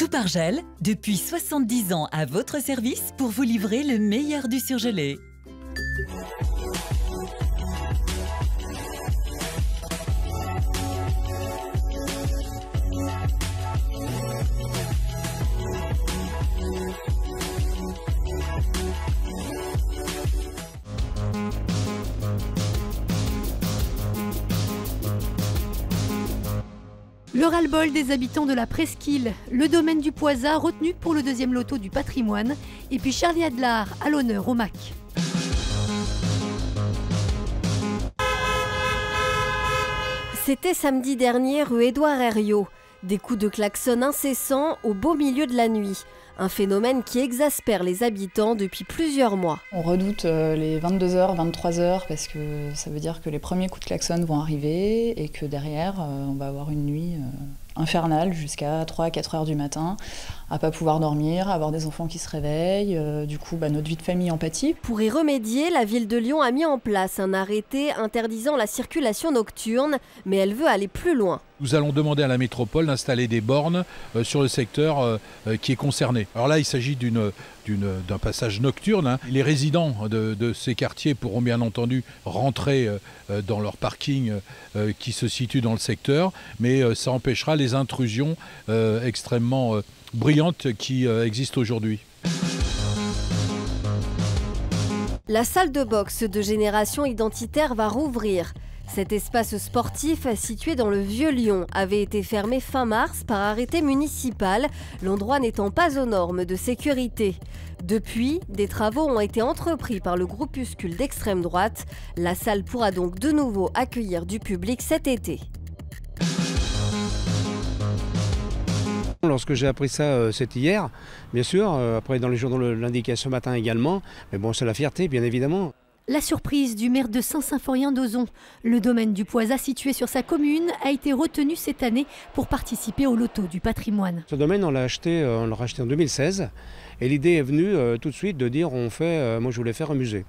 Toupargel, depuis 70 ans à votre service pour vous livrer le meilleur du surgelé. Le ras-le-bol des habitants de la Presqu'île, le domaine du Poisat retenu pour le deuxième loto du patrimoine, et puis Charlie Adlard à l'honneur au MAC. C'était samedi dernier rue Édouard Herriot. Des coups de klaxon incessants au beau milieu de la nuit. Un phénomène qui exaspère les habitants depuis plusieurs mois. On redoute les 22h, 23h parce que ça veut dire que les premiers coups de klaxon vont arriver et que derrière, on va avoir une nuit infernale jusqu'à 3 à 4 heures du matin, à pas pouvoir dormir, à avoir des enfants qui se réveillent. Du coup, notre vie de famille en pâtit. Pour y remédier, la ville de Lyon a mis en place un arrêté interdisant la circulation nocturne, mais elle veut aller plus loin. Nous allons demander à la métropole d'installer des bornes sur le secteur qui est concerné. Alors là, il s'agit d'un passage nocturne. Les résidents de ces quartiers pourront bien entendu rentrer dans leur parking qui se situe dans le secteur, mais ça empêchera les intrusions extrêmement brillantes qui existent aujourd'hui. La salle de boxe de Génération Identitaire va rouvrir. Cet espace sportif situé dans le Vieux-Lyon avait été fermé fin mars par arrêté municipal, l'endroit n'étant pas aux normes de sécurité. Depuis, des travaux ont été entrepris par le groupuscule d'extrême droite. La salle pourra donc de nouveau accueillir du public cet été. Lorsque j'ai appris ça, c'était hier, bien sûr. Après, dans les journaux, l'indiquait ce matin également. Mais bon, c'est la fierté, bien évidemment. La surprise du maire de Saint-Symphorien-d'Ozon. Le domaine du Poisat situé sur sa commune a été retenu cette année pour participer au loto du patrimoine. Ce domaine, on l'a racheté en 2016. Et l'idée est venue tout de suite de dire, moi je voulais faire un musée.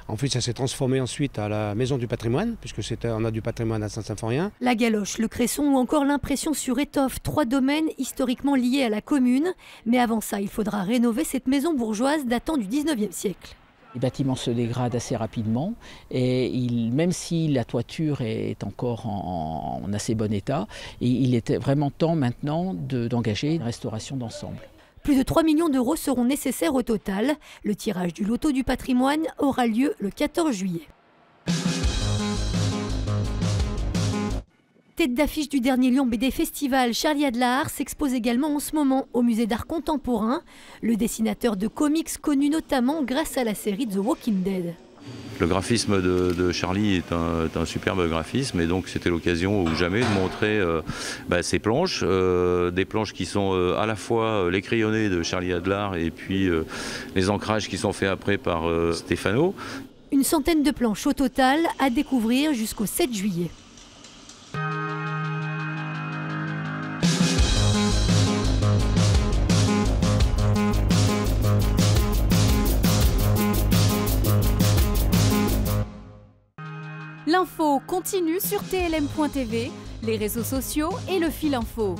Ensuite, ça s'est transformé ensuite à la Maison du patrimoine, puisque on a du patrimoine à Saint-Symphorien. La galoche, le cresson ou encore l'impression sur étoffe, 3 domaines historiquement liés à la commune. Mais avant ça, il faudra rénover cette maison bourgeoise datant du 19e siècle. Les bâtiments se dégradent assez rapidement et même si la toiture est encore en assez bon état, il est vraiment temps maintenant d'engager une restauration d'ensemble. Plus de 3 millions d'euros seront nécessaires au total. Le tirage du loto du patrimoine aura lieu le 14 juillet. Tête d'affiche du dernier Lyon BD Festival, Charlie Adlard s'expose également en ce moment au musée d'art contemporain. Le dessinateur de comics connu notamment grâce à la série The Walking Dead. Le graphisme de Charlie est un superbe graphisme et donc c'était l'occasion ou jamais de montrer ces planches, des planches qui sont à la fois les crayonnés de Charlie Adlard et puis les ancrages qui sont faits après par Stéphano. Une centaine de planches au total à découvrir jusqu'au 7 juillet. L'info continue sur TLM.tv, les réseaux sociaux et le fil info.